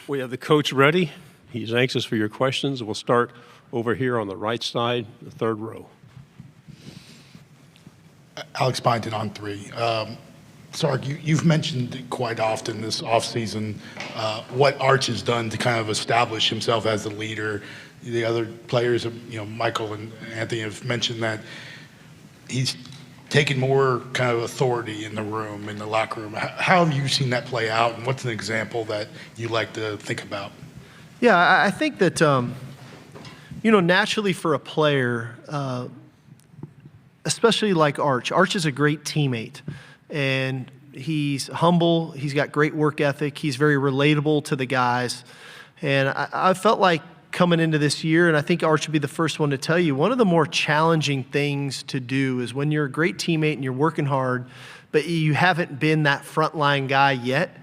We have the coach ready. He's anxious for your questions. We'll start over here on the right side, the third row. Alex Byington on 3. Sark, you've mentioned quite often this offseason what Arch has done to kind of establish himself as a leader. The other players, Michael and Anthony have mentioned that he's taken more kind of authority in the room, in the locker room. How have you seen that play out, and what's an example that you like to think about? Yeah, I think that, naturally for a player, especially like Arch is a great teammate, and he's humble, he's got great work ethic, he's very relatable to the guys, and I felt like coming into this year, and I think Arch would be the first one to tell you, one of the more challenging things to do is when you're a great teammate and you're working hard, but you haven't been that frontline guy yet,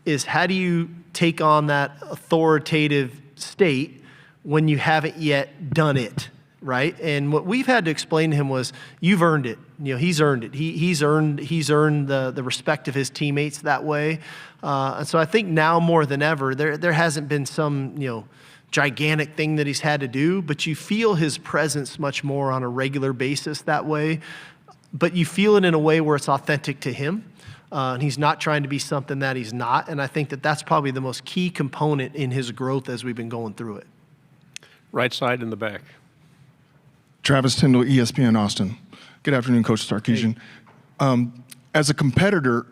is how do you take on that authoritative state when you haven't yet done it, right? And what we've had to explain to him was, you've earned it. He's earned it. He's earned the respect of his teammates that way. And so I think now more than ever, there hasn't been some, gigantic thing that he's had to do, but you feel his presence much more on a regular basis that way. But you feel it in a way where it's authentic to him. And he's not trying to be something that he's not. And I think that that's probably the most key component in his growth as we've been going through it. Right side in the back. Travis Tyndall, ESPN Austin. Good afternoon, Coach Sarkisian. Hey. As a competitor,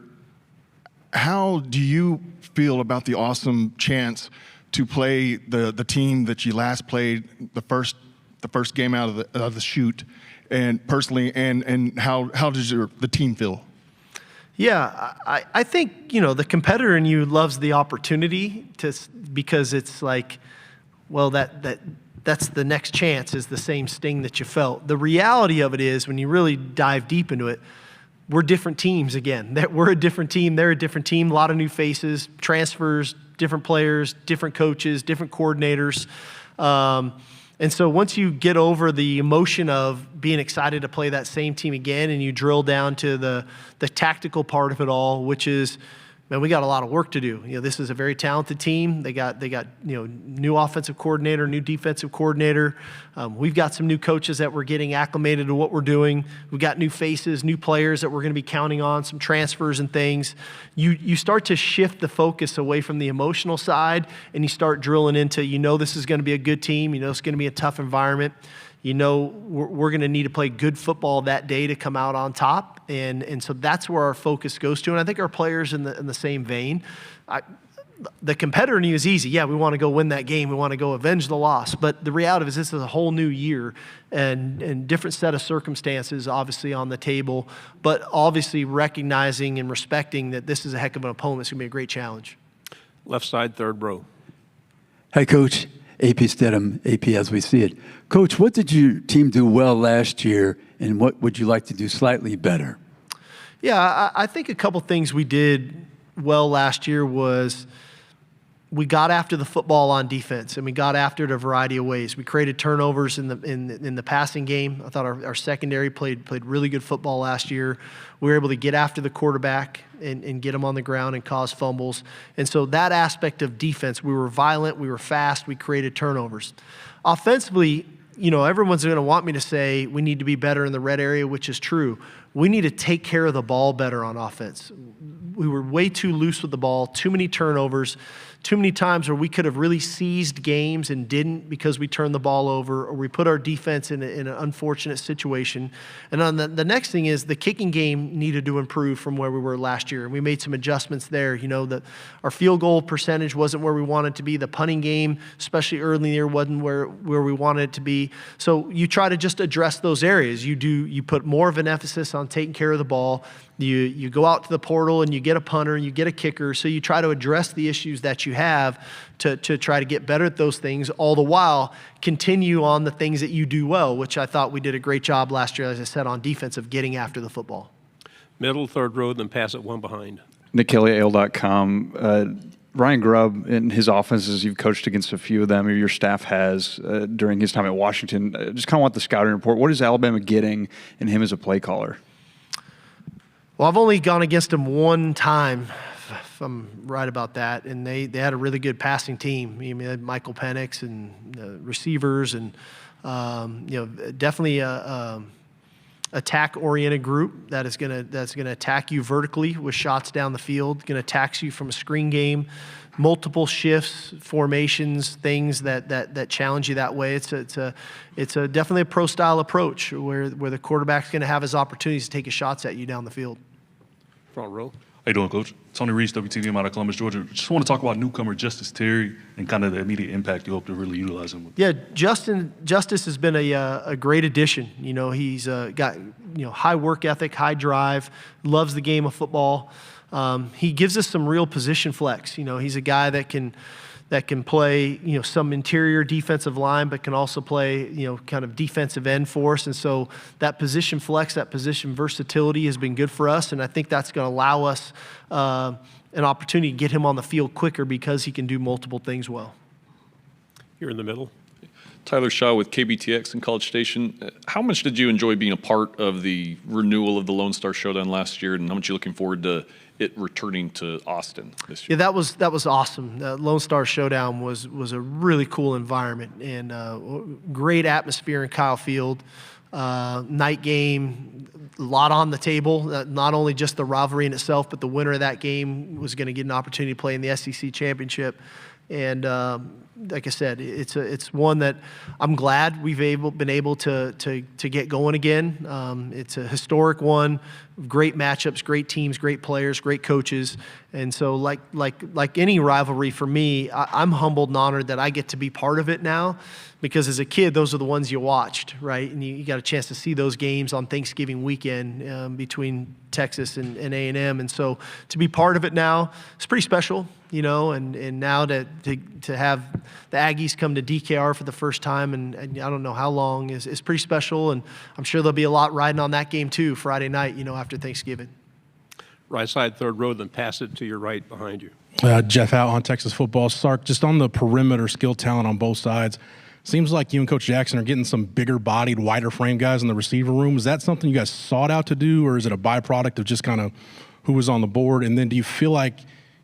how do you feel about the awesome chance to play the team that you last played the first game out of the chute, and personally, and how does the team feel? Yeah, I think the competitor in you loves the opportunity because it's like, well, that's the next chance is the same sting that you felt. The reality of it is, when you really dive deep into it, we're different teams again. We're a different team. They're a different team. A lot of new faces, transfers, different players, different coaches, different coordinators. And so once you get over the emotion of being excited to play that same team again, and you drill down to the tactical part of it all, which is, man, we got a lot of work to do. This is a very talented team. They got new offensive coordinator, new defensive coordinator. We've got some new coaches that we're getting acclimated to what we're doing. We've got new faces, new players that we're going to be counting on, some transfers and things. You start to shift the focus away from the emotional side, and you start drilling into, this is going to be a good team. It's going to be a tough environment. We're going to need to play good football that day to come out on top. And so that's where our focus goes to. And I think our players in the same vein. The competitor in you is easy. Yeah, we want to go win that game. We want to go avenge the loss. But the reality is this is a whole new year and different set of circumstances obviously on the table, but obviously recognizing and respecting that this is a heck of an opponent. It's going to be a great challenge. Left side, third row. Hi, Coach. AP Stedham, AP as we see it. Coach, what did your team do well last year, and what would you like to do slightly better? Yeah, I think a couple things we did well last year was we got after the football on defense, and we got after it a variety of ways. We created turnovers in the passing game. I thought our secondary played really good football last year. We were able to get after the quarterback and get him on the ground and cause fumbles. And so that aspect of defense, we were violent, we were fast, we created turnovers. Offensively, everyone's going to want me to say we need to be better in the red area, which is true. We need to take care of the ball better on offense. We were way too loose with the ball, too many turnovers, too many times where we could have really seized games and didn't because we turned the ball over, or we put our defense in an unfortunate situation. And on the next thing is the kicking game needed to improve from where we were last year. And we made some adjustments there. That our field goal percentage wasn't where we wanted it to be. The punting game, especially early in the year, wasn't where we wanted it to be. So you try to just address those areas. You put more of an emphasis on taking care of the ball. You go out to the portal and you get a punter and you get a kicker. So you try to address the issues that you have to try to get better at those things, all the while continue on the things that you do well, which I thought we did a great job last year, as I said, on defense of getting after the football. Middle, third row, then pass it one behind. NickKellyAL.com. Ryan Grubb and his offenses, you've coached against a few of them, or your staff has during his time at Washington. Just kind of want the scouting report. What is Alabama getting in him as a play caller? Well, I've only gone against him one time I'm right about that. And they had a really good passing team. I mean, they had Michael Penix and receivers, and definitely a attack-oriented group that's gonna attack you vertically with shots down the field, gonna attack you from a screen game, multiple shifts, formations, things that challenge you that way. It's definitely a pro-style approach where the quarterback's gonna have his opportunities to take his shots at you down the field. Front row. How you doing, Coach? Tony Reese, WTVM out of Columbus, Georgia. Just want to talk about newcomer Justice Terry and kind of the immediate impact you hope to really utilize him with. Yeah, Justice has been a great addition. He's got high work ethic, high drive, loves the game of football. He gives us some real position flex. He's a guy that can play some interior defensive line, but can also play kind of defensive end for us. And so that position flex, that position versatility has been good for us, and I think that's going to allow us an opportunity to get him on the field quicker because he can do multiple things well. Here in the middle. Tyler Shaw with KBTX in College Station. How much did you enjoy being a part of the renewal of the Lone Star Showdown last year, and how much are you looking forward to it returning to Austin this year? Yeah, that was awesome. The Lone Star Showdown was a really cool environment and great atmosphere in Kyle Field. Night game, a lot on the table. Not only just the rivalry in itself, but the winner of that game was going to get an opportunity to play in the SEC championship. And like I said, it's one that I'm glad we've been able to get going again. It's a historic one, great matchups, great teams, great players, great coaches, and so like any rivalry for me, I'm humbled and honored that I get to be part of it now. Because as a kid, those are the ones you watched, right? And you got a chance to see those games on Thanksgiving weekend between Texas and A&M. And so to be part of it now, it's pretty special, and now to have the Aggies come to DKR for the first time, and I don't know how long, is pretty special. And I'm sure there'll be a lot riding on that game too, Friday night, after Thanksgiving. Right side, third row, then pass it to your right behind you. Jeff Howe on Texas Football. Sark, just on the perimeter skill talent on both sides, seems like you and Coach Jackson are getting some bigger-bodied, wider-frame guys in the receiver room. Is that something you guys sought out to do, or is it a byproduct of just kind of who was on the board? And then do you feel like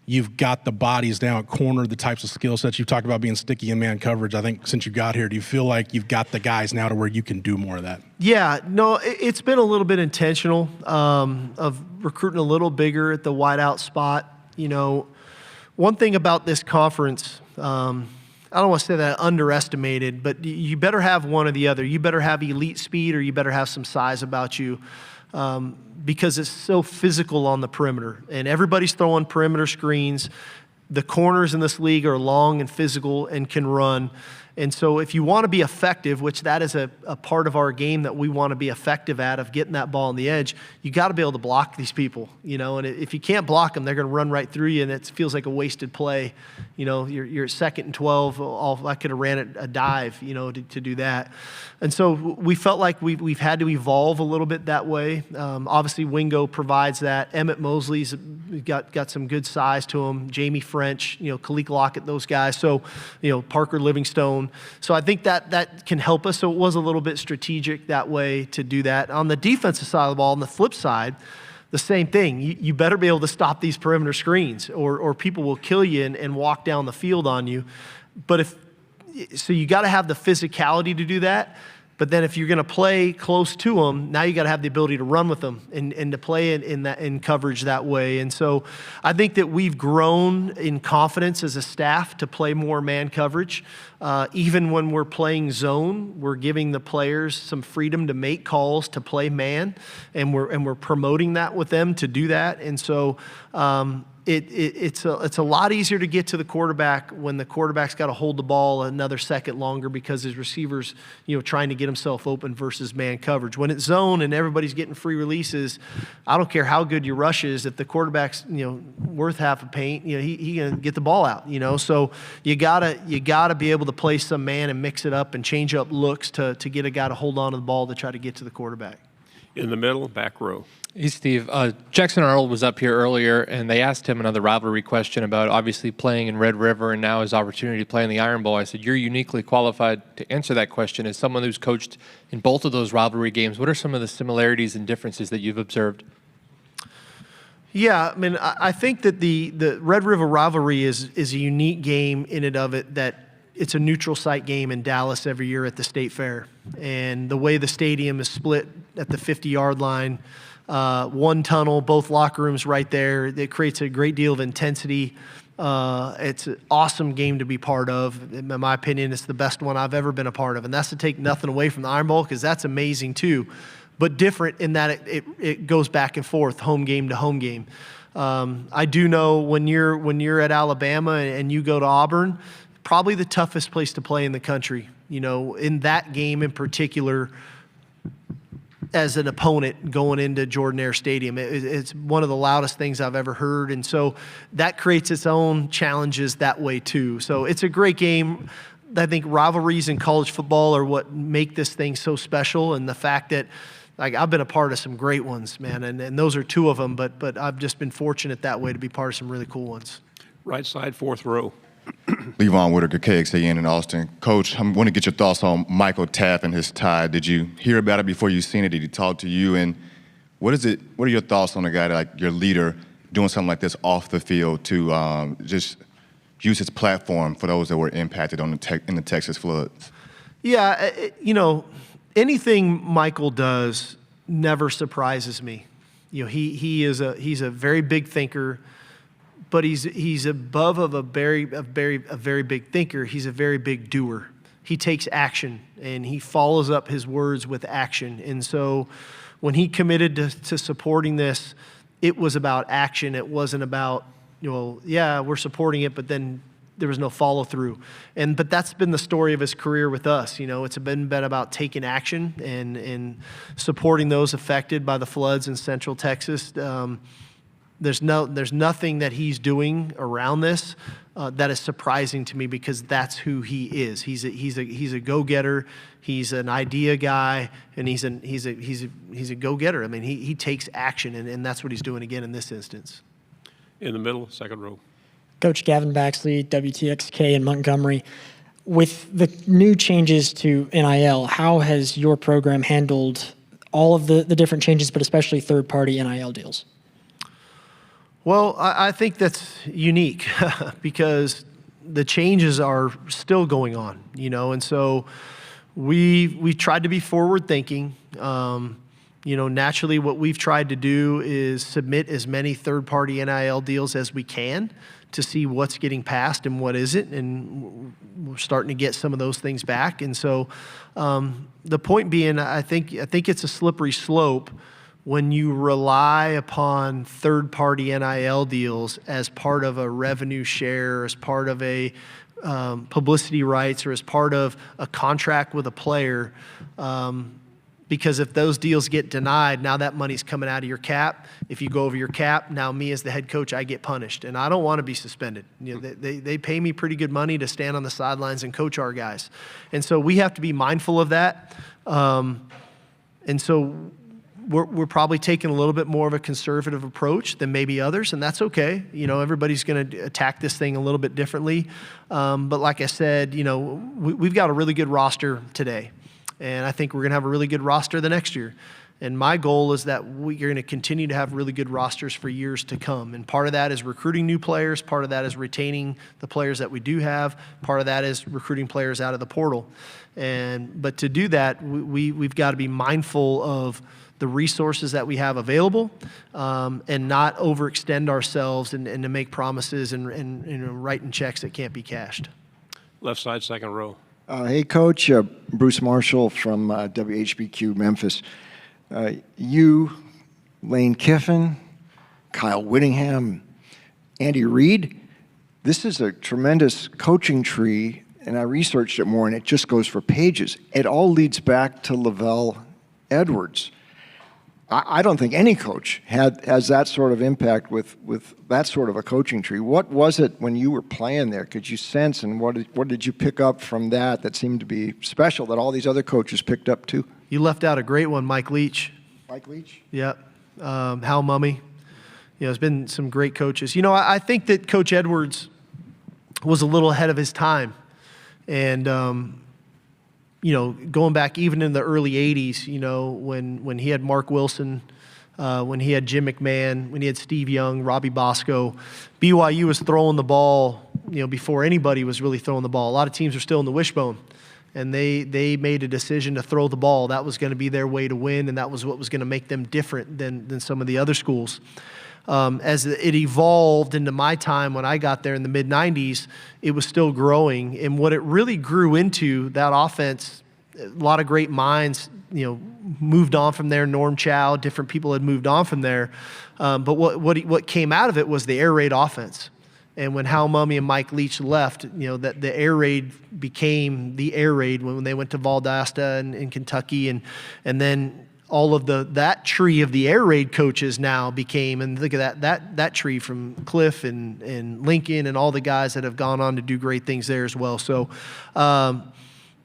you've got the bodies down at corner, the types of skill sets you've talked about being sticky in man coverage? I think since you got here, do you feel like you've got the guys now to where you can do more of that? Yeah, no, it's been a little bit intentional of recruiting a little bigger at the wideout spot. One thing about this conference, I don't want to say that underestimated, but you better have one or the other. You better have elite speed or you better have some size about you because it's so physical on the perimeter. And everybody's throwing perimeter screens. The corners in this league are long and physical and can run. And so if you want to be effective, which that is a part of our game that we want to be effective at, of getting that ball on the edge, you got to be able to block these people, and if you can't block them, they're going to run right through you, and it feels like a wasted play. You're at 2nd and 12. I could have ran a dive, to do that. And so we felt like we've had to evolve a little bit that way. Obviously, Wingo provides that. Emmett Mosley's got some good size to him. Jamie French, Kalik Lockett, those guys. So, Parker Livingstone. So I think that can help us. So it was a little bit strategic that way to do that. On the defensive side of the ball, on the flip side, the same thing. You better be able to stop these perimeter screens or people will kill you and walk down the field on you. So you got to have the physicality to do that. But then if you're going to play close to them, now you got to have the ability to run with them and to play in coverage that way. And so I think that we've grown in confidence as a staff to play more man coverage. Even when we're playing zone, we're giving the players some freedom to make calls to play man, and we're promoting that with them to do that. And so it's a lot easier to get to the quarterback when the quarterback's got to hold the ball another second longer because his receiver's trying to get himself open versus man coverage. When it's zone and everybody's getting free releases, I don't care how good your rush is. If the quarterback's worth half a paint, he gonna get the ball out. So you gotta be able to play some man and mix it up and change up looks to get a guy to hold on to the ball to try to get to the quarterback. In the middle, back row. Hey, Steve. Jackson Arnold was up here earlier, and they asked him another rivalry question about obviously playing in Red River and now his opportunity to play in the Iron Bowl. I said, you're uniquely qualified to answer that question as someone who's coached in both of those rivalry games. What are some of the similarities and differences that you've observed? Yeah, I mean, I think that the Red River rivalry is a unique game in and of it, that it's a neutral site game in Dallas every year at the State Fair. And the way the stadium is split at the 50-yard line, one tunnel, both locker rooms right there, it creates a great deal of intensity. It's an awesome game to be part of. In my opinion, it's the best one I've ever been a part of. And that's to take nothing away from the Iron Bowl, because that's amazing too. But different in that it goes back and forth, home game to home game. I do know when you're at Alabama and you go to Auburn, probably the toughest place to play in the country. You know, in that game in particular, as an opponent going into Jordan-Hare Stadium, it's one of the loudest things I've ever heard, and so that creates its own challenges that way too. So it's a great game. I think rivalries in college football are what make this thing so special, and the fact that, like, I've been a part of some great ones, man, and those are two of them, but I've just been fortunate that way to be part of some really cool ones. Right side, fourth row. Levon Whitaker, KXAN in Austin. Coach, I want to get your thoughts on Michael Taaffe and his tie. Did you hear about it before you seen it? Did he talk to you? And what are your thoughts on a guy like your leader doing something like this off the field to just use his platform for those that were impacted on in the Texas floods? Yeah, you know, anything Michael does never surprises me. You know, he's a very big thinker, but he's above of a very big thinker. He's a very big doer. He takes action and he follows up his words with action. And so when he committed to supporting this, it was about action. It wasn't about, you know, yeah, we're supporting it, but then there was no follow through. But that's been the story of his career with us. You know, it's been about taking action and supporting those affected by the floods in Central Texas. There's nothing that he's doing around this that is surprising to me, because that's who he is. He's a go-getter. He's an idea guy, and he's a go-getter. I mean, he takes action, and that's what he's doing again in this instance. In the middle, second row. Coach Gavin Baxley, WTXK in Montgomery. With the new changes to NIL, how has your program handled all of the different changes, but especially third-party NIL deals? Well, I think that's unique because the changes are still going on, you know, and so we tried to be forward-thinking. You know, naturally what we've tried to do is submit as many third-party NIL deals as we can to see what's getting passed and what isn't, and we're starting to get some of those things back. And so the point being, I think it's a slippery slope when you rely upon third-party NIL deals as part of a revenue share, as part of a publicity rights, or as part of a contract with a player. Because if those deals get denied, now that money's coming out of your cap. If you go over your cap, now me as the head coach, I get punished. And I don't want to be suspended. You know, they pay me pretty good money to stand on the sidelines and coach our guys. And so we have to be mindful of that. And so we're probably taking a little bit more of a conservative approach than maybe others, and that's okay. You know, everybody's going to attack this thing a little bit differently. But like I said, you know, we've got a really good roster today. And I think we're going to have a really good roster the next year. And my goal is that we're going to continue to have really good rosters for years to come. And part of that is recruiting new players. Part of that is retaining the players that we do have. Part of that is recruiting players out of the portal. But to do that, we've got to be mindful of the resources that we have available, and not overextend ourselves and to make promises and you know, writing checks that can't be cashed. Left side, second row. Hey, Coach. Bruce Marshall from WHBQ Memphis. You, Lane Kiffin, Kyle Whittingham, Andy Reid. This is a tremendous coaching tree, and I researched it more, and it just goes for pages. It all leads back to Lavelle Edwards. I don't think any coach has that sort of impact with that sort of a coaching tree. What was it when you were playing there? Could you sense, and what did you pick up from that seemed to be special that all these other coaches picked up too? You left out a great one, Mike Leach. Mike Leach? Yep. Hal Mummy. You know, there's been some great coaches. You know, I think that Coach Edwards was a little ahead of his time. And, you know, going back even in the early 80s, you know, when he had Mark Wilson when he had Jim McMahon, when he had Steve Young, Robbie Bosco. BYU was throwing the ball, before anybody was really throwing the ball. A lot of teams are still in the wishbone. And they made a decision to throw the ball. That was going to be their way to win, and that was what was going to make them different than some of the other schools. As it evolved into my time when I got there in the mid-'90s, it was still growing. And what it really grew into, that offense, a lot of great minds, moved on from there. Norm Chow, different people had moved on from there. But what came out of it was the air raid offense. And when Hal Mumme and Mike Leach left, that the air raid became the air raid when they went to Valdosta in Kentucky, and then all of that tree of the air raid coaches now became, and look at that tree from Cliff and Lincoln and all the guys that have gone on to do great things there as well. So, ton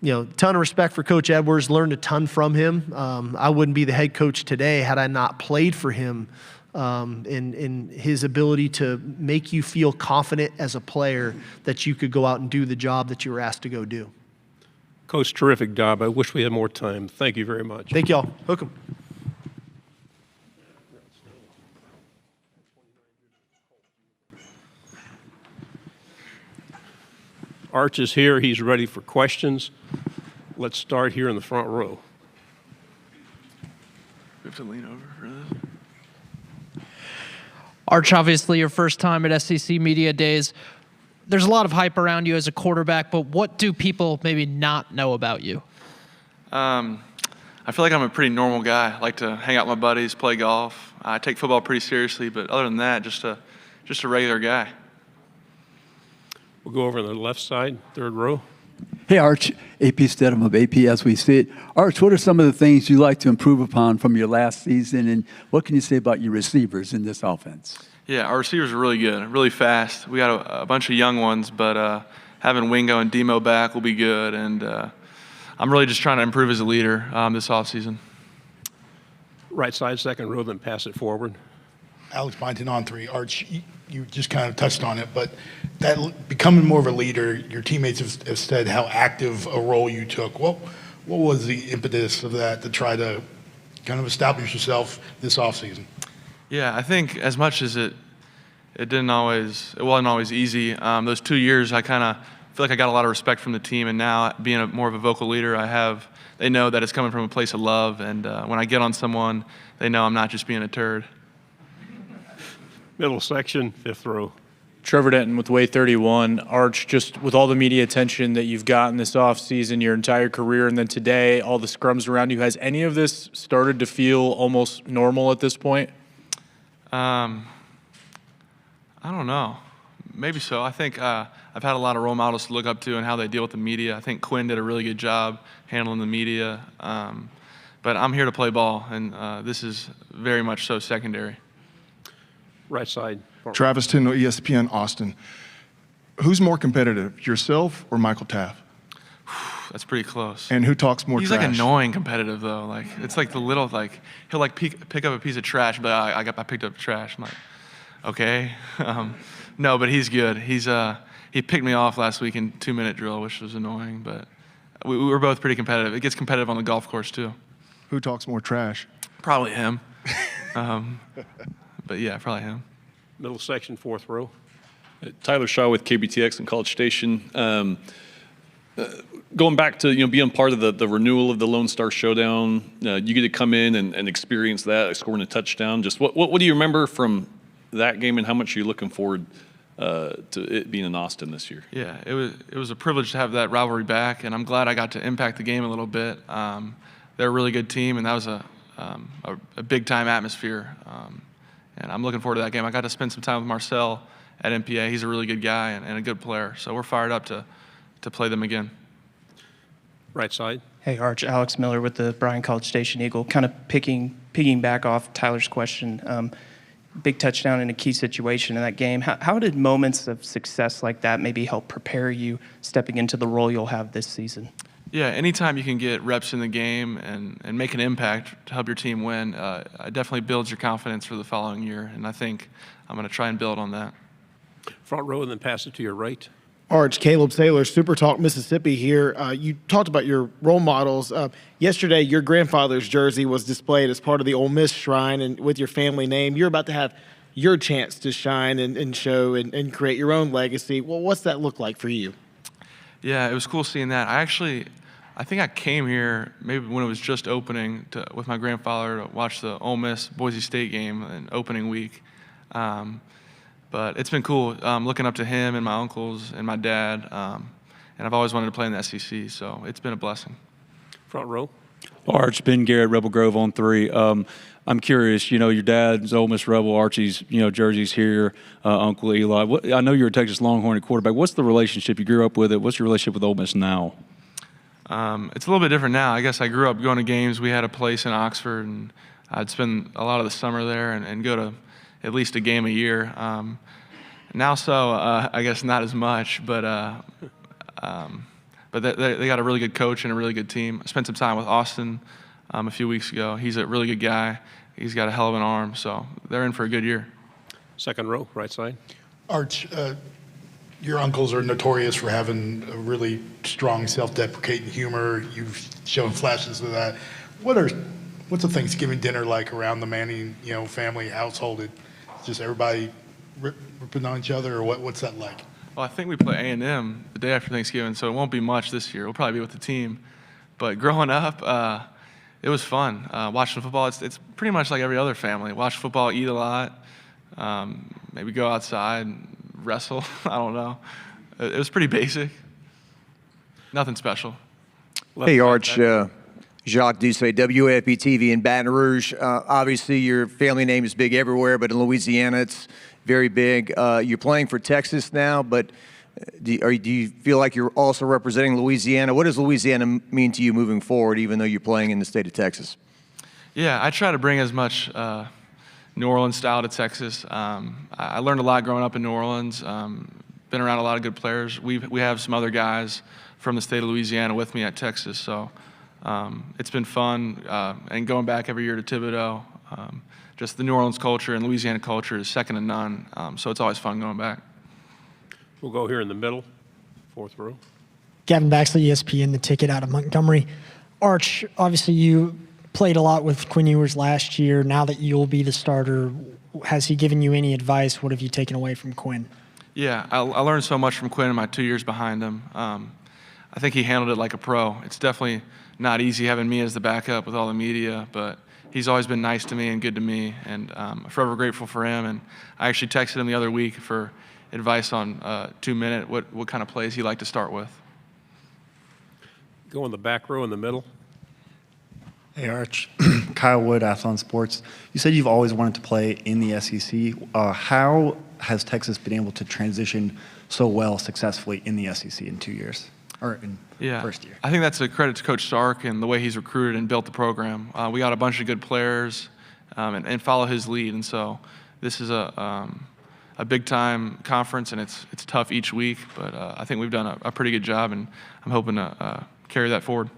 of respect for Coach Edwards. Learned a ton from him. I wouldn't be the head coach today had I not played for him. In his ability to make you feel confident as a player that you could go out and do the job that you were asked to go do. Coach, terrific job. I wish we had more time. Thank you very much. Thank y'all. Hook 'em. Arch is here. He's ready for questions. Let's start here in the front row. We have to lean over for this. Arch, obviously your first time at SEC Media Days. There's a lot of hype around you as a quarterback, but what do people maybe not know about you? I feel like I'm a pretty normal guy. I like to hang out with my buddies, play golf. I take football pretty seriously, but other than that, just a regular guy. We'll go over on the left side, third row. Hey, Arch, AP Stedham of AP As We See It. Arch, what are some of the things you like to improve upon from your last season, and what can you say about your receivers in this offense? Yeah, our receivers are really good, really fast. We got a bunch of young ones, but having Wingo and Demo back will be good, and I'm really just trying to improve as a leader this offseason. Right side, second row, then pass it forward. Alex Byington on 3. Arch, you just kind of touched on it, but that becoming more of a leader, your teammates have said how active a role you took. What was the impetus of that to try to kind of establish yourself this offseason? Yeah, I think as much as it wasn't always easy. Those 2 years, I kind of feel like I got a lot of respect from the team, and now being more of a vocal leader, they know that it's coming from a place of love, and when I get on someone, they know I'm not just being a turd. Middle section, fifth row. Trevor Denton with Way 31. Arch, just with all the media attention that you've gotten this offseason, your entire career, and then today, all the scrums around you, has any of this started to feel almost normal at this point? I don't know. Maybe so. I think I've had a lot of role models to look up to and how they deal with the media. I think Quinn did a really good job handling the media. But I'm here to play ball, and this is very much so secondary. Right side. Travis Tindall, ESPN Austin. Who's more competitive, yourself or Michael Taaffe? That's pretty close. And who talks more He's trash? like annoying competitive though. Like it's like the little he'll like pick up a piece of trash, but I picked up trash. I'm like, okay, no, but he's good. He picked me off last week in 2-minute drill, which was annoying. But we were both pretty competitive. It gets competitive on the golf course too. Who talks more trash? Probably him. But yeah, probably him. Middle section, fourth row. Tyler Shaw with KBTX and College Station. Going back to being part of the renewal of the Lone Star Showdown, you get to come in and experience that, scoring a touchdown. Just what do you remember from that game, and how much are you looking forward to it being in Austin this year? Yeah, it was a privilege to have that rivalry back, and I'm glad I got to impact the game a little bit. They're a really good team, and that was a big time atmosphere. And I'm looking forward to that game. I got to spend some time with Marcel at MPA. He's a really good guy and a good player. So we're fired up to play them again. Right side. Hey, Arch, Alex Miller with the Bryan College Station Eagle. Kind of piggyback off Tyler's question. Big touchdown in a key situation in that game. How did moments of success like that maybe help prepare you stepping into the role you'll have this season? Yeah, anytime you can get reps in the game and make an impact to help your team win, it definitely builds your confidence for the following year. And I think I'm going to try and build on that. Front row and then pass it to your right. Arch, Caleb Saylor, Super Talk Mississippi here. You talked about your role models. Yesterday, your grandfather's jersey was displayed as part of the Ole Miss shrine and with your family name. You're about to have your chance to shine and show and create your own legacy. Well, what's that look like for you? Yeah, it was cool seeing that. I think I came here maybe when it was just opening with my grandfather to watch the Ole Miss Boise State game in opening week. But it's been cool looking up to him and my uncles and my dad. And I've always wanted to play in the SEC, so it's been a blessing. Front row. Arch, Ben Garrett, Rebel Grove on 3. I'm curious, your dad's Ole Miss Rebel, Archie's, jersey's here, Uncle Eli. I know you're a Texas Longhorn quarterback. What's the relationship? You grew up with it. What's your relationship with Ole Miss now? It's a little bit different now. I guess I grew up going to games. We had a place in Oxford, and I'd spend a lot of the summer there and go to at least a game a year. Now, I guess not as much, but they got a really good coach and a really good team. I spent some time with Austin a few weeks ago. He's a really good guy. He's got a hell of an arm, so they're in for a good year. Second row, right side. Arch, your uncles are notorious for having a really strong self-deprecating humor. You've shown flashes of that. What's a Thanksgiving dinner like around the Manning, family household? It's just everybody ripping on each other, or what's that like? Well, I think we play A&M the day after Thanksgiving, so it won't be much this year. We'll probably be with the team. But growing up, it was fun. Watching football, it's pretty much like every other family. Watch football, eat a lot, maybe go outside, wrestle. I don't know. It was pretty basic. Nothing special. Hey, Arch. Jacques Doucet, WFB-TV in Baton Rouge. Obviously, your family name is big everywhere, but in Louisiana, it's very big. You're playing for Texas now, but do you feel like you're also representing Louisiana? What does Louisiana mean to you moving forward, even though you're playing in the state of Texas? Yeah, I try to bring as much New Orleans style to Texas. I learned a lot growing up in New Orleans. Been around a lot of good players. We have some other guys from the state of Louisiana with me at Texas, so it's been fun. And going back every year to Thibodeau, just the New Orleans culture and Louisiana culture is second to none. So it's always fun going back. We'll go here in the middle, fourth row. Gavin Baxley, ESPN, the ticket out of Montgomery. Arch, obviously you played a lot with Quinn Ewers last year. Now that you'll be the starter, has he given you any advice? What have you taken away from Quinn? Yeah, I learned so much from Quinn in my 2 years behind him. I think he handled it like a pro. It's definitely not easy having me as the backup with all the media, but he's always been nice to me and good to me, and I'm forever grateful for him. And I actually texted him the other week for advice on 2 minute, what kind of plays he liked to start with. Go in the back row in the middle. Hey, Arch. Kyle Wood, Athlon Sports. You said you've always wanted to play in the SEC. How has Texas been able to transition so well successfully in the SEC in 2 years, or in first year? I think that's a credit to Coach Sark and the way he's recruited and built the program. We got a bunch of good players and follow his lead, and so this is a big-time conference, and it's tough each week, but I think we've done a pretty good job, and I'm hoping to carry that forward.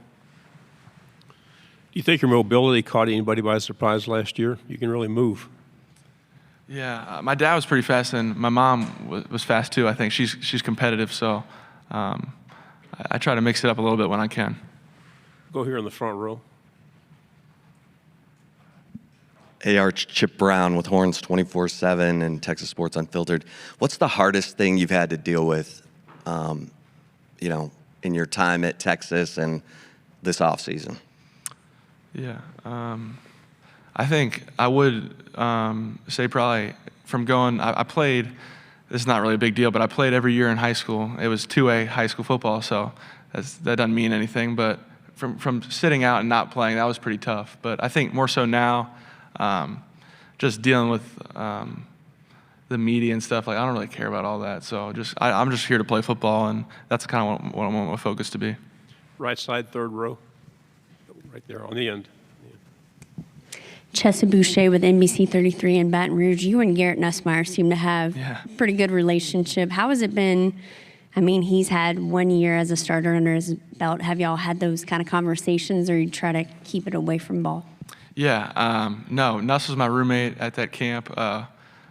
Do you think your mobility caught anybody by surprise last year? You can really move. Yeah, my dad was pretty fast, and my mom was fast too. I think she's competitive, so I try to mix it up a little bit when I can. Go here in the front row. Hey, Arch, Chip Brown with Horns 24/7 and Texas Sports Unfiltered. What's the hardest thing you've had to deal with, in your time at Texas and this offseason? Yeah, I think I would say probably from going, I played, this is not really a big deal, but I played every year in high school. It was 2A high school football, so that doesn't mean anything, but from sitting out and not playing, that was pretty tough. But I think more so now, just dealing with the media and stuff, like I don't really care about all that. So I'm just here to play football, and that's kind of what I want my focus to be. Right side, third row. Right there on the end. Chessa Boucher with NBC 33 in Baton Rouge. You and Garrett Nussmeier seem to have a pretty good relationship. How has it been? I mean, he's had 1 year as a starter under his belt. Have y'all had those kind of conversations, or you try to keep it away from ball? Yeah, no, Nuss was my roommate at that camp. I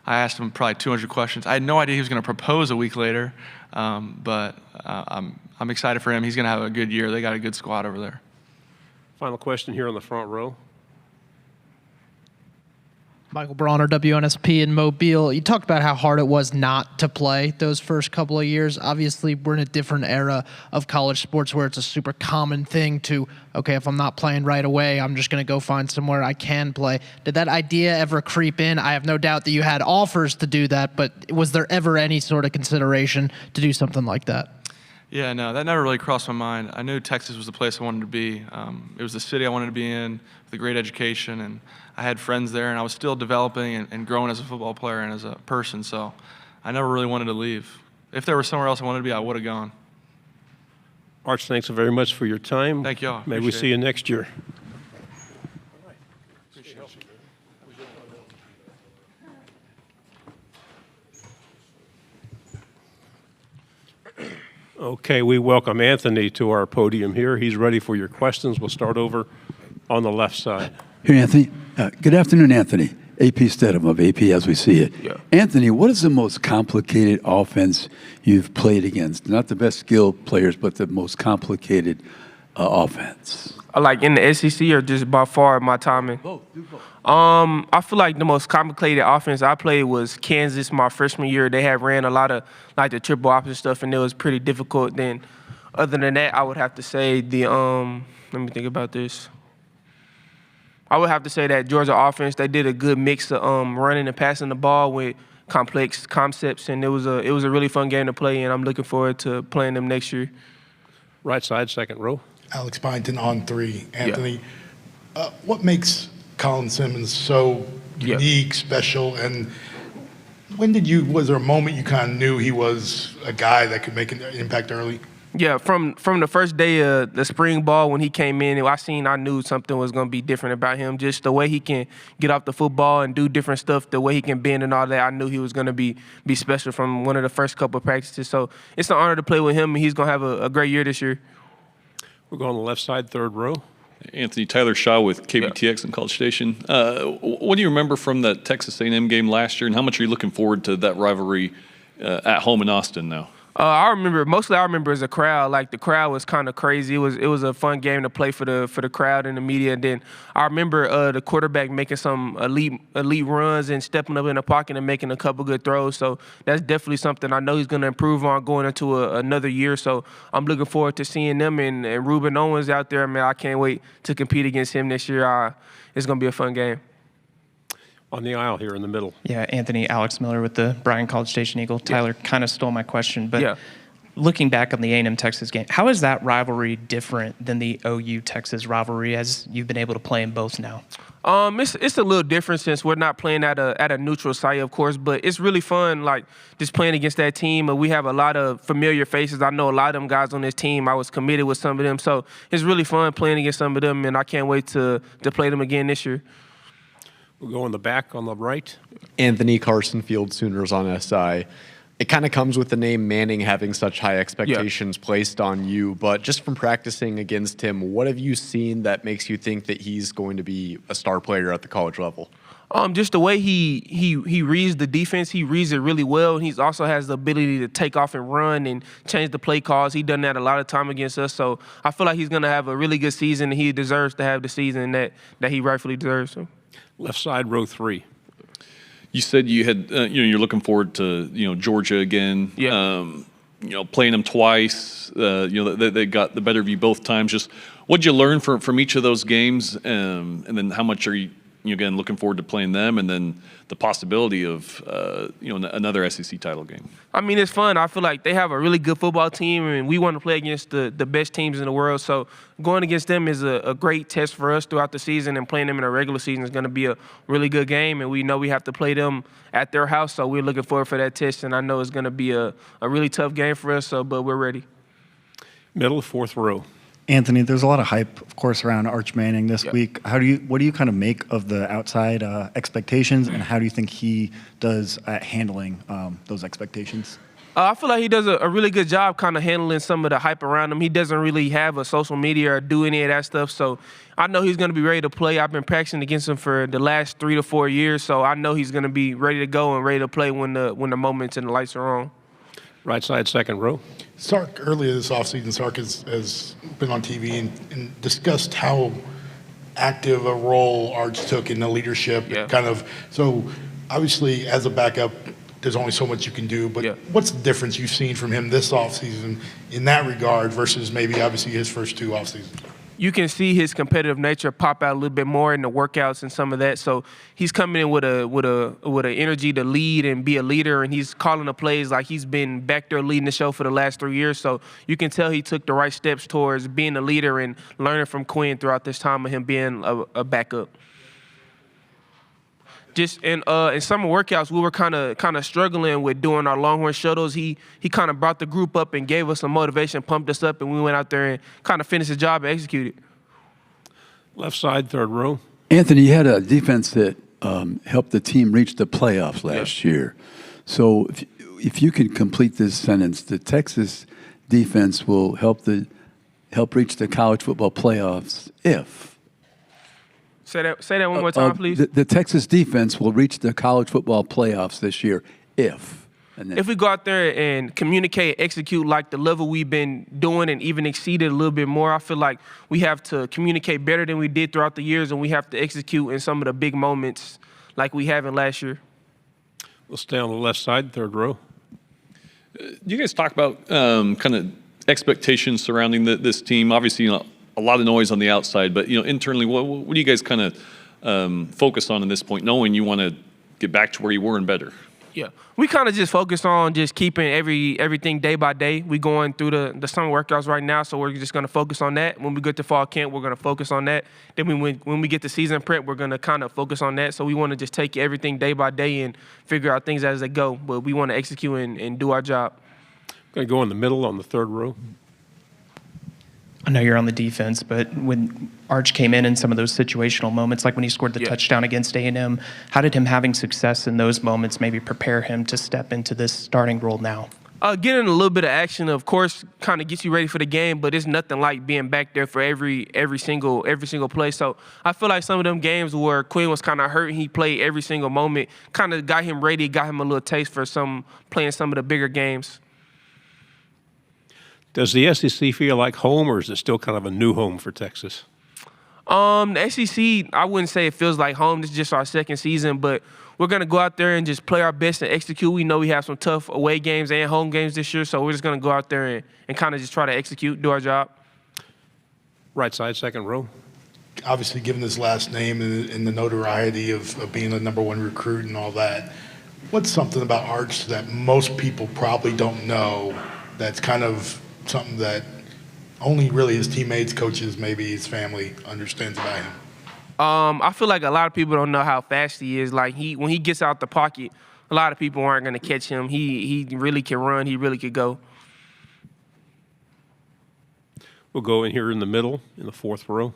asked him probably 200 questions. I had no idea he was going to propose a week later. But I'm excited for him. He's going to have a good year. They got a good squad over there. Final question here on the front row. Michael Bronner, WNSP in Mobile. You talked about how hard it was not to play those first couple of years. Obviously, we're in a different era of college sports where it's a super common thing to, okay, if I'm not playing right away, I'm just going to go find somewhere I can play. Did that idea ever creep in? I have no doubt that you had offers to do that, but was there ever any sort of consideration to do something like that? Yeah, no, that never really crossed my mind. I knew Texas was the place I wanted to be. It was the city I wanted to be in with a great education, and I had friends there, and I was still developing and growing as a football player and as a person, so I never really wanted to leave. If there was somewhere else I wanted to be, I would have gone. Arch, thanks very much for your time. Thank y'all. Maybe we see you next year. Okay, we welcome Anthony to our podium here. He's ready for your questions. We'll start over on the left side. Here, Anthony. Good afternoon, Anthony. AP Stedham of AP as we see it. Yeah. Anthony, what is the most complicated offense you've played against? Not the best skilled players, but the most complicated offense. Like in the SEC or just by far my timing? Both. Do both. I feel like the most complicated offense I played was Kansas my freshman year. They had ran a lot of like the triple option stuff, and it was pretty difficult. Then, other than that, I would have to say the let me think about this. I would have to say that Georgia offense, they did a good mix of running and passing the ball with complex concepts, and it was a really fun game to play, and I'm looking forward to playing them next year. Right side, second row. Alex Byington on 3. Anthony, what makes Colin Simmons so unique, special, and was there a moment you kind of knew he was a guy that could make an impact early? Yeah, from the first day of the spring ball when he came in, I knew something was going to be different about him. Just the way he can get off the football and do different stuff, the way he can bend and all that, I knew he was going to be special from one of the first couple of practices. So it's an honor to play with him, and he's going to have a great year this year. We'll go on the left side, third row. Anthony, Tyler Shaw with KBTX and College Station. What do you remember from that Texas A&M game last year, and how much are you looking forward to that rivalry at home in Austin now? I remember as a crowd. Like the crowd was kind of crazy. It was a fun game to play for the crowd and the media. And then I remember the quarterback making some elite runs and stepping up in the pocket and making a couple good throws. So that's definitely something I know he's going to improve on going into another year. So I'm looking forward to seeing them and Ruben Owens out there. Man, I can't wait to compete against him this year. It's going to be a fun game. On the aisle here in the middle. Yeah, Anthony, Alex Miller with the Bryan College Station Eagle. Tyler kind of stole my question, but looking back on the A&M Texas game, how is that rivalry different than the OU Texas rivalry as you've been able to play in both now? It's a little different since we're not playing at a neutral site, of course, but it's really fun, like, just playing against that team. We have a lot of familiar faces. I know a lot of them guys on this team. I was committed with some of them, so it's really fun playing against some of them, and I can't wait to play them again this year. We'll go in the back on the right. Anthony Carson Field Sooners on SI. It kind of comes with the name Manning having such high expectations placed on you, but just from practicing against him, what have you seen that makes you think that he's going to be a star player at the college level? Just the way he reads the defense, he reads it really well. He also has the ability to take off and run and change the play calls. He's done that a lot of time against us, so I feel like he's going to have a really good season, and he deserves to have the season that he rightfully deserves. So. Left side, row 3. You said you had, you're looking forward to, Georgia again. Yeah. Playing them twice. They got the better of you both times. Just what'd you learn from each of those games, and then how much are you again looking forward to playing them, and then the possibility of another SEC title game? I mean, it's fun. I feel like they have a really good football team, and we want to play against the best teams in the world. So going against them is a great test for us throughout the season, and playing them in a regular season is going to be a really good game. And we know we have to play them at their house, so we're looking forward for that test. And I know it's going to be a really tough game for us, but we're ready. Middle, fourth row. Anthony, there's a lot of hype, of course, around Arch Manning this week. What do you kind of make of the outside expectations, and how do you think he does at handling those expectations? I feel like he does a really good job kind of handling some of the hype around him. He doesn't really have a social media or do any of that stuff, so I know he's going to be ready to play. I've been practicing against him for the last 3 to 4 years, so I know he's going to be ready to go and ready to play when the moments and the lights are on. Right side, second row. Sark, earlier this offseason, Sark has been on TV and discussed how active a role Arch took in the leadership. Yeah. Kind of, so obviously as a backup, there's only so much you can do, but what's the difference you've seen from him this offseason in that regard versus maybe obviously his first 2 offseasons? You can see his competitive nature pop out a little bit more in the workouts and some of that. So he's coming in with a energy to lead and be a leader, and he's calling the plays like he's been back there leading the show for the last 3 years. So you can tell he took the right steps towards being a leader and learning from Quinn throughout this time of him being a backup. Just in summer workouts, we were kind of struggling with doing our Longhorn shuttles. He kind of brought the group up and gave us some motivation, pumped us up, and we went out there and kind of finished the job and executed. Left side, third row. Anthony, you had a defense that helped the team reach the playoffs last year. So if you can complete this sentence, the Texas defense will help reach the college football playoffs if. Say that one more time, please. The Texas defense will reach the college football playoffs this year if. If we go out there and communicate, execute like the level we've been doing and even exceed it a little bit more, I feel like we have to communicate better than we did throughout the years, and we have to execute in some of the big moments like we haven't last year. We'll stay on the left side, third row. You guys talk about kind of expectations surrounding this team. Obviously, a lot of noise on the outside, but internally, what do you guys kind of focus on at this point, knowing you want to get back to where you were and better? Yeah, we kind of just focus on just keeping everything day by day. We going through the summer workouts right now, so we're just going to focus on that. When we get to fall camp, we're going to focus on that. Then when we get to season prep, we're going to kind of focus on that. So we want to just take everything day by day and figure out things as they go. But we want to execute and do our job. Going to go in the middle on the third row. I know you're on the defense, but when Arch came in some of those situational moments, like when he scored the touchdown against A&M, how did him having success in those moments maybe prepare him to step into this starting role now? Getting a little bit of action, of course, kind of gets you ready for the game, but it's nothing like being back there for every single play. So I feel like some of them games where Quinn was kind of hurt and he played every single moment, kind of got him ready, got him a little taste for playing some of the bigger games. Does the SEC feel like home, or is it still kind of a new home for Texas? The SEC, I wouldn't say it feels like home. This is just our second season, but we're going to go out there and just play our best and execute. We know we have some tough away games and home games this year, so we're just going to go out there and kind of just try to execute, do our job. Right side, second row. Obviously, given his last name and the notoriety of being a #1 recruit and all that, what's something about Arch that most people probably don't know that's kind of something that only really his teammates, coaches, maybe his family understands about him? I feel like a lot of people don't know how fast he is. Like when he gets out the pocket, a lot of people aren't going to catch him. He really can run. He really could go. We'll go in here in the middle, in the fourth row.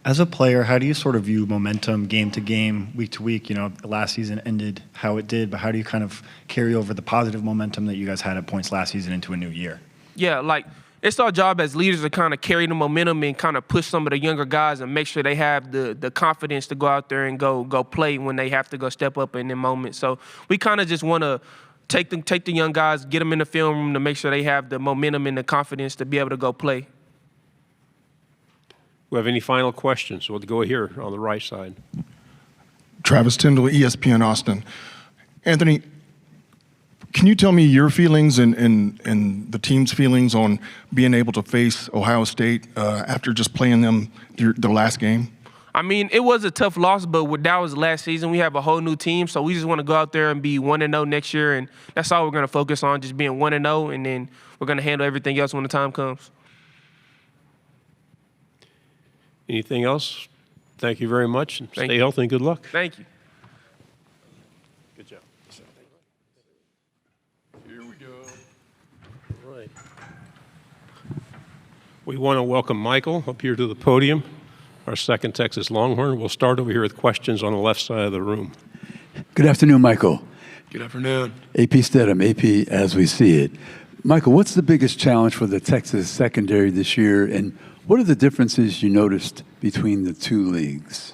As a player, how do you sort of view momentum game to game, week to week? Last season ended how it did, but how do you kind of carry over the positive momentum that you guys had at points last season into a new year? Yeah, like it's our job as leaders to kind of carry the momentum and kind of push some of the younger guys and make sure they have the confidence to go out there and go play when they have to go step up in the moment. So we kind of just want to take the young guys, get them in the film room to make sure they have the momentum and the confidence to be able to go play. Do we have any final questions? We'll go here on the right side. Travis Tyndall, ESPN Austin. Anthony, can you tell me your feelings and the team's feelings on being able to face Ohio State after just playing them their last game? I mean, it was a tough loss, but that was last season. We have a whole new team, so we just want to go out there and be 1-0 next year, and that's all we're going to focus on, just being 1-0, and then we're going to handle everything else when the time comes. Anything else? Thank you very much. Stay healthy and good luck. Thank you. Good job. Here we go. All right. We want to welcome Michael up here to the podium, our second Texas Longhorn. We'll start over here with questions on the left side of the room. Good afternoon, Michael. Good afternoon. AP Stedham, AP as we see it. Michael, what's the biggest challenge for the Texas secondary this year, and what are the differences you noticed between the two leagues?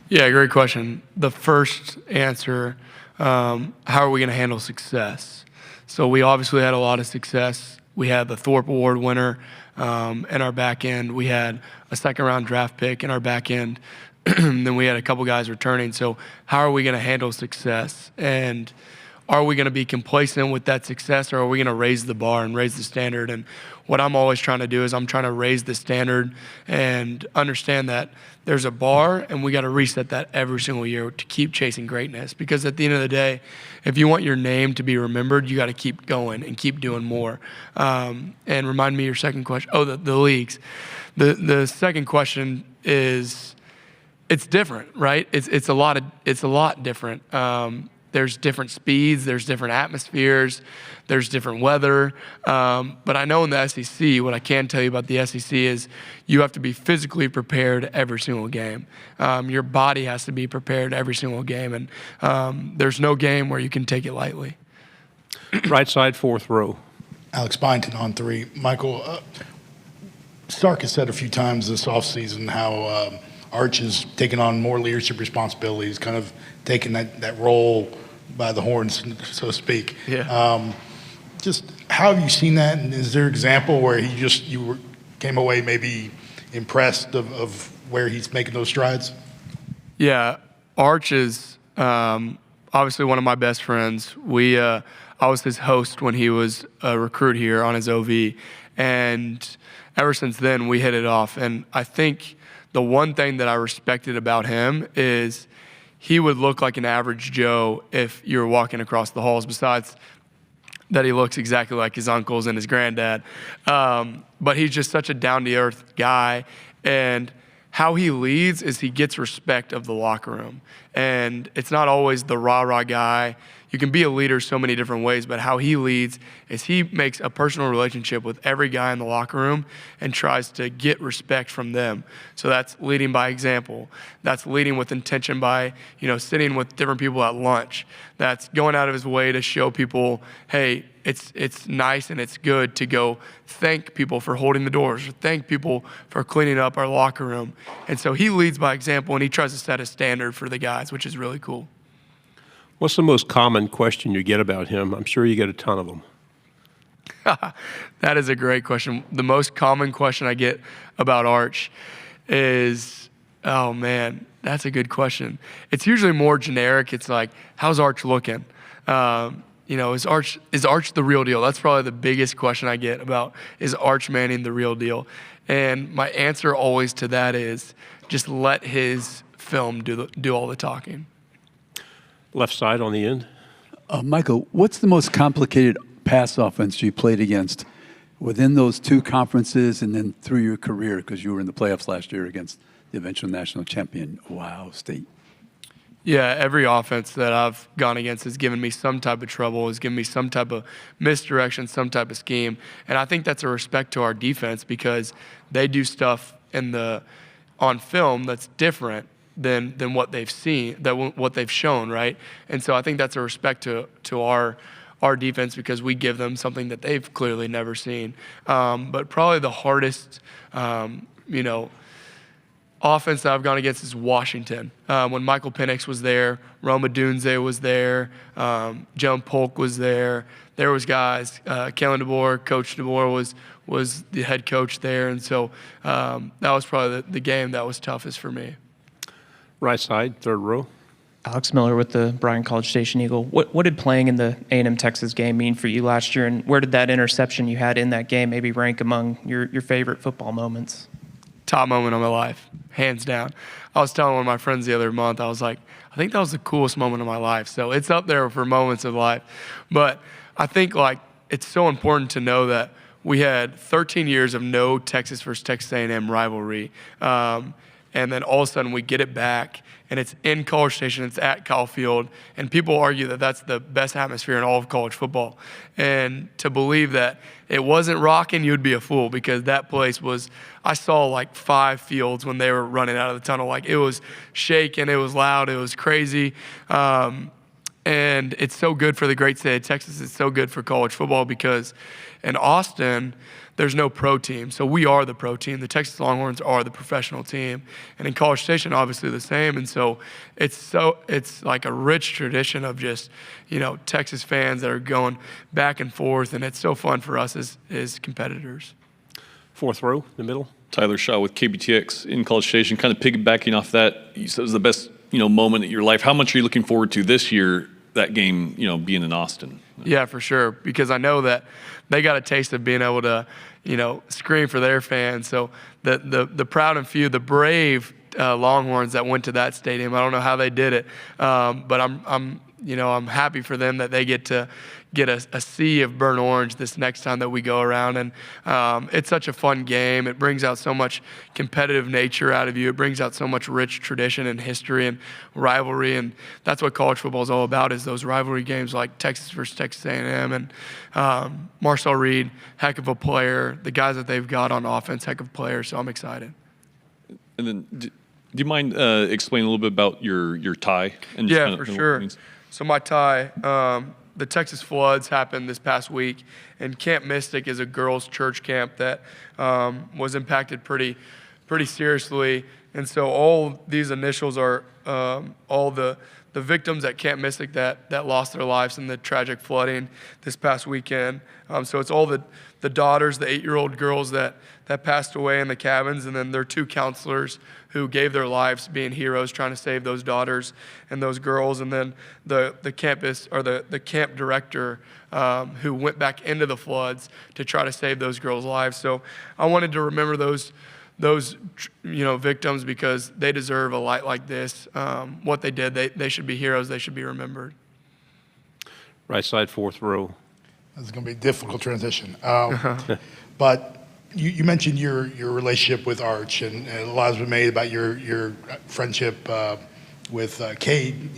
Yeah, great question. The first answer, how are we going to handle success? So we obviously had a lot of success. We had the Thorpe Award winner in our back end. We had a second-round draft pick in our back end. Then we had a couple guys returning. So how are we going to handle success? And are we going to be complacent with that success, or are we going to raise the bar and raise the standard? And what I'm always trying to do is I'm trying to raise the standard and understand that there's a bar, and we got to reset that every single year to keep chasing greatness. Because at the end of the day, if you want your name to be remembered, you got to keep going and keep doing more. And remind me your second question. Oh, the leagues. The second question is, it's different, right? It's a lot different. There's different speeds, there's different atmospheres, there's different weather. But I know in the SEC, what I can tell you about the SEC is you have to be physically prepared every single game. Your body has to be prepared every single game, and there's no game where you can take it lightly. Right side, fourth row. Alex Byington on 3. Michael, Stark has said a few times this offseason how Arch is taking on more leadership responsibilities, kind of taking that role by the horns, so to speak. Yeah. Just how have you seen that, and is there an example where you came away maybe impressed of where he's making those strides? Yeah, Arch is obviously one of my best friends. I was his host when he was a recruit here on his OV, and ever since then we hit it off. And I think the one thing that I respected about him is he would look like an average Joe if you were walking across the halls, besides that he looks exactly like his uncles and his granddad. But he's just such a down-to-earth guy. And how he leads is he gets respect of the locker room. And it's not always the rah-rah guy. You can be a leader so many different ways, but how he leads is he makes a personal relationship with every guy in the locker room and tries to get respect from them. So that's leading by example. That's leading with intention by, sitting with different people at lunch. That's going out of his way to show people, hey, it's nice and it's good to go thank people for holding the doors, or thank people for cleaning up our locker room. And so he leads by example, and he tries to set a standard for the guys, which is really cool. What's the most common question you get about him? I'm sure you get a ton of them. That is a great question. The most common question I get about Arch is, oh man, that's a good question. It's usually more generic. It's like, how's Arch looking? Is Arch the real deal? That's probably the biggest question I get about, is Arch Manning the real deal? And my answer always to that is, just let his film do all the talking. Left side on the end. Michael, what's the most complicated pass offense you played against within those two conferences and then through your career, because you were in the playoffs last year against the eventual national champion, Ohio State? Yeah, every offense that I've gone against has given me some type of trouble, has given me some type of misdirection, some type of scheme. And I think that's a respect to our defense, because they do stuff on film that's different than what they've seen, what they've shown, right? And so I think that's a respect to our defense, because we give them something that they've clearly never seen. But probably the hardest, offense that I've gone against is Washington. When Michael Penix was there, Roma Dunze was there, Joan Polk was there. There was guys, Kellen DeBoer, Coach DeBoer was the head coach there. And so that was probably the game that was toughest for me. Right side, third row. Alex Miller with the Bryan College Station Eagle. What did playing in the A&M Texas game mean for you last year, and where did that interception you had in that game maybe rank among your favorite football moments? Top moment of my life, hands down. I was telling one of my friends the other month, I was like, I think that was the coolest moment of my life. So it's up there for moments of life. But I think it's so important to know that we had 13 years of no Texas versus Texas A&M rivalry. And then all of a sudden we get it back, and it's in College Station, it's at Kyle Field, and people argue that that's the best atmosphere in all of college football. And to believe that it wasn't rocking, you'd be a fool, because that place I saw 5 fields when they were running out of the tunnel. It was shaking, it was loud, it was crazy. And And it's so good for the great state of Texas. It's so good for college football because in Austin, there's no pro team. So we are the pro team. The Texas Longhorns are the professional team. And in College Station, obviously the same. And so it's like a rich tradition of just, Texas fans that are going back and forth. And it's so fun for us as competitors. Fourth row, the middle. Tyler Shaw with KBTX in College Station, kind of piggybacking off that. You said it was the best, moment in your life. How much are you looking forward to this year, that game, being in Austin? Yeah, for sure, because I know that they got a taste of being able to, scream for their fans. So the proud and few, the brave Longhorns that went to that stadium, I don't know how they did it, but I'm happy for them that they get to get a sea of burnt orange this next time that we go around. And it's such a fun game. It brings out so much competitive nature out of you. It brings out so much rich tradition and history and rivalry. And that's what college football is all about, is those rivalry games like Texas versus Texas A&M. And Marcel Reed, heck of a player. The guys that they've got on offense, heck of players. So I'm excited. And then do you mind explaining a little bit about your tie? And Yeah, for sure. So my tie, the Texas floods happened this past week, and Camp Mystic is a girls' church camp that was impacted pretty seriously. And so all these initials are all the victims at Camp Mystic that lost their lives in the tragic flooding this past weekend. So it's all the daughters, the 8-year-old girls that passed away in the cabins, and then their 2 counselors who gave their lives being heroes trying to save those daughters and those girls, and then the campus or the camp director who went back into the floods to try to save those girls' lives. So I wanted to remember those victims because they deserve a light like this. What they did, they should be heroes. They should be remembered. Right side, fourth row. This is going to be a difficult transition. But you mentioned your relationship with Arch, and a lot has been made about your friendship with Cade,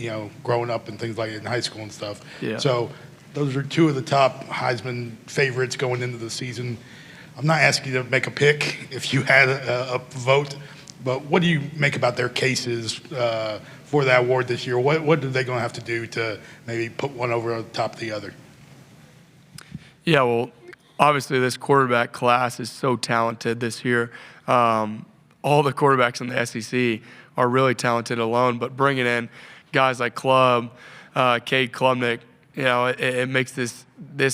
growing up and things like that in high school and stuff. Yeah. So those are 2 of the top Heisman favorites going into the season. I'm not asking you to make a pick if you had a vote, but what do you make about their cases for that award this year? What are they going to have to do to maybe put one over on top of the other? Yeah, well, obviously this quarterback class is so talented this year. All the quarterbacks in the SEC are really talented alone, but bringing in guys like Cade Klubnik, it makes this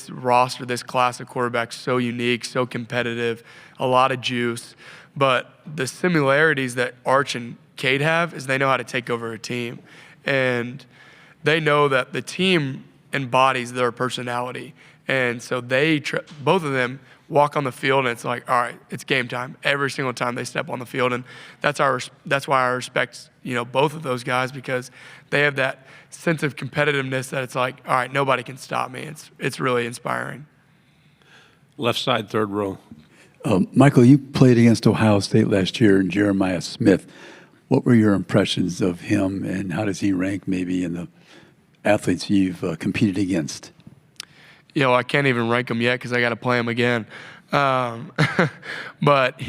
roster, this class of quarterbacks so unique, so competitive, a lot of juice. But the similarities that Arch and Cade have is they know how to take over a team. And they know that the team embodies their personality. And so both of them walk on the field, and it's like, all right, it's game time every single time they step on the field. And that's why I respect, both of those guys, because they have that sense of competitiveness that it's like, all right, nobody can stop me. It's really inspiring. Left side, third row. Michael, you played against Ohio State last year and Jeremiah Smith. What were your impressions of him, and how does he rank maybe in the athletes you've competed against? I can't even rank him yet because I got to play him again. But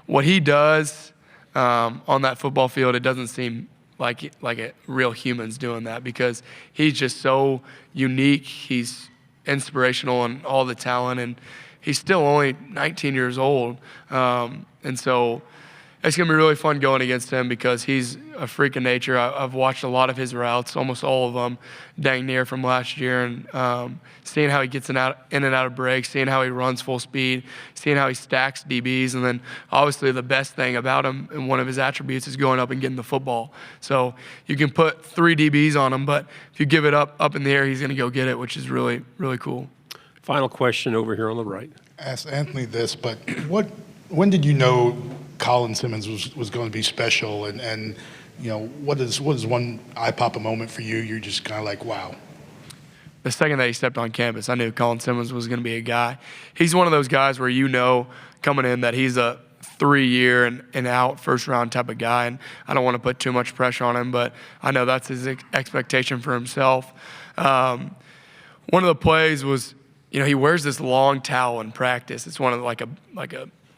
what he does on that football field, it doesn't seem like a real human's doing that, because he's just so unique. He's inspirational and all the talent, and he's still only 19 years old. And so it's going to be really fun going against him because he's a freak of nature. I've watched a lot of his routes, almost all of them, dang near from last year, and seeing how he gets in and out of breaks, seeing how he runs full speed, seeing how he stacks DBs, and then obviously the best thing about him and one of his attributes is going up and getting the football. So you can put 3 DBs on him, but if you give it up in the air, he's going to go get it, which is really, really cool. Final question over here on the right. Ask Anthony this, but when did you know Colin Simmons was going to be special, and what is one eye pop moment for you? You're just kind of like, wow. The second that he stepped on campus, I knew Colin Simmons was going to be a guy. He's one of those guys where coming in that he's a 3-year and out first round type of guy, and I don't want to put too much pressure on him, but I know that's his expectation for himself. One of the plays was, he wears this long towel in practice. It's one of like a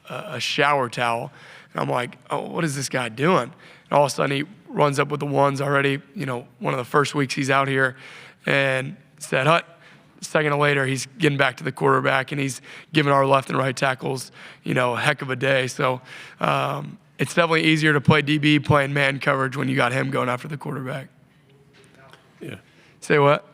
a shower towel. And I'm like, oh, what is this guy doing? And all of a sudden he runs up with the ones already, one of the first weeks he's out here, and said, "Hut." A second later, he's getting back to the quarterback, and he's giving our left and right tackles, a heck of a day. So it's definitely easier to play DB playing man coverage when you got him going after the quarterback. Yeah. Say what?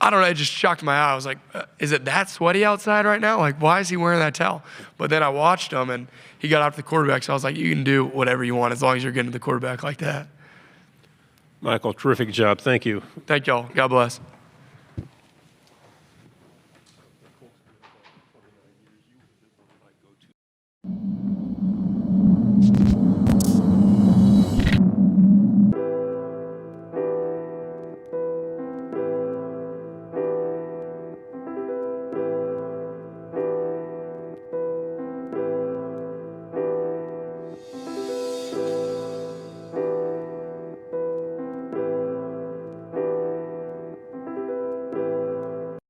I don't know. It just shocked my eye. I was like, is it that sweaty outside right now? Like, why is he wearing that towel? But then I watched him, and he got after the quarterback. So I was like, you can do whatever you want as long as you're getting to the quarterback like that. Michael, terrific job. Thank you. Thank y'all. God bless.